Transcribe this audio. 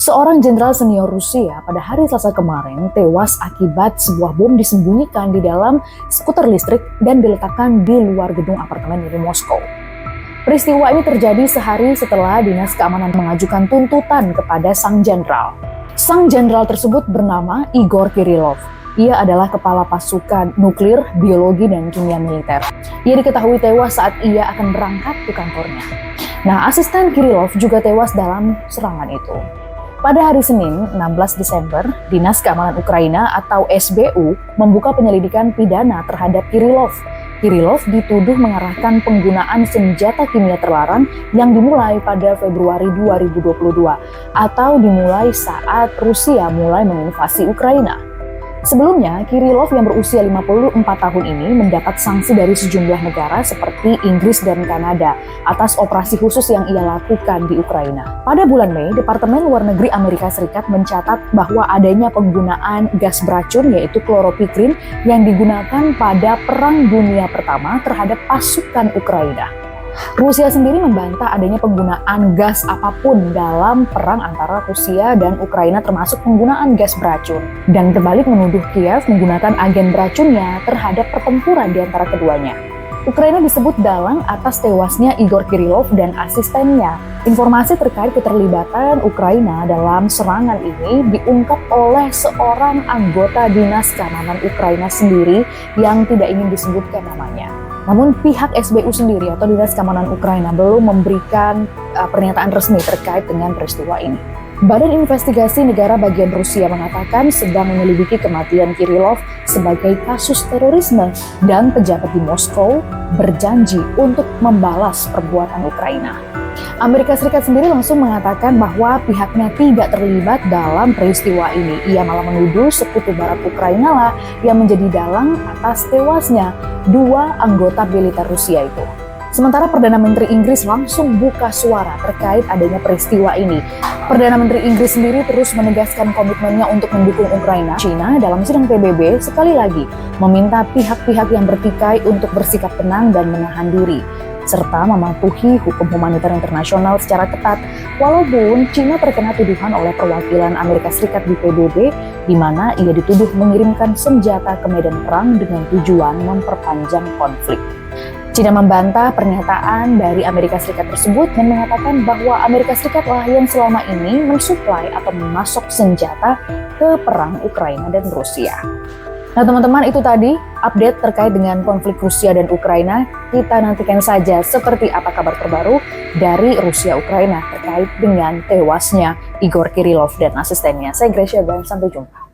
Seorang jenderal senior Rusia pada hari Selasa kemarin tewas akibat sebuah bom disembunyikan di dalam skuter listrik dan diletakkan di luar gedung apartemen di Moskow. Peristiwa ini terjadi sehari setelah Dinas Keamanan mengajukan tuntutan kepada sang jenderal. Sang jenderal tersebut bernama Igor Kirillov. Ia adalah kepala pasukan nuklir, biologi, dan kimia militer. Ia diketahui tewas saat ia akan berangkat ke kantornya. Nah, asisten Kirillov juga tewas dalam serangan itu. Pada hari Senin, 16 Desember, Dinas Keamanan Ukraina atau SBU membuka penyelidikan pidana terhadap Kirillov. Kirillov dituduh mengarahkan penggunaan senjata kimia terlarang yang dimulai pada Februari 2022 atau dimulai saat Rusia mulai menginvasi Ukraina. Sebelumnya, Kirillov yang berusia 54 tahun ini mendapat sanksi dari sejumlah negara seperti Inggris dan Kanada atas operasi khusus yang ia lakukan di Ukraina. Pada bulan Mei, Departemen Luar Negeri Amerika Serikat mencatat bahwa adanya penggunaan gas beracun yaitu kloropikrin yang digunakan pada Perang Dunia Pertama terhadap pasukan Ukraina. Rusia sendiri membantah adanya penggunaan gas apapun dalam perang antara Rusia dan Ukraina termasuk penggunaan gas beracun. Dan terbalik menuduh Kiev menggunakan agen beracunnya terhadap pertempuran di antara keduanya. Ukraina disebut dalang atas tewasnya Igor Kirillov dan asistennya. Informasi terkait keterlibatan Ukraina dalam serangan ini diungkap oleh seorang anggota Dinas Keamanan Ukraina sendiri yang tidak ingin disebutkan namanya. Namun pihak SBU sendiri atau Dinas Keamanan Ukraina belum memberikan pernyataan resmi terkait dengan peristiwa ini. Badan Investigasi Negara Bagian Rusia mengatakan sedang menyelidiki kematian Kirillov sebagai kasus terorisme dan pejabat di Moskow berjanji untuk membalas perbuatan Ukraina. Amerika Serikat sendiri langsung mengatakan bahwa pihaknya tidak terlibat dalam peristiwa ini. Ia malah menuduh sekutu barat Ukraina lah yang menjadi dalang atas tewasnya dua anggota militer Rusia itu. Sementara Perdana Menteri Inggris langsung buka suara terkait adanya peristiwa ini. Perdana Menteri Inggris sendiri terus menegaskan komitmennya untuk mendukung Ukraina. China dalam sidang PBB sekali lagi meminta pihak-pihak yang bertikai untuk bersikap tenang dan menahan diri, serta mematuhi hukum humaniter internasional secara ketat. Walaupun China terkena tuduhan oleh perwakilan Amerika Serikat di PBB, di mana ia dituduh mengirimkan senjata ke medan perang dengan tujuan memperpanjang konflik. China membantah pernyataan dari Amerika Serikat tersebut dan mengatakan bahwa Amerika Serikatlah yang selama ini mensuplai atau memasok senjata ke perang Ukraina dan Rusia. Nah teman-teman, itu tadi update terkait dengan konflik Rusia dan Ukraina. Kita nantikan saja seperti apa kabar terbaru dari Rusia-Ukraina terkait dengan tewasnya Igor Kirillov dan asistennya. Saya Gracia dan sampai jumpa.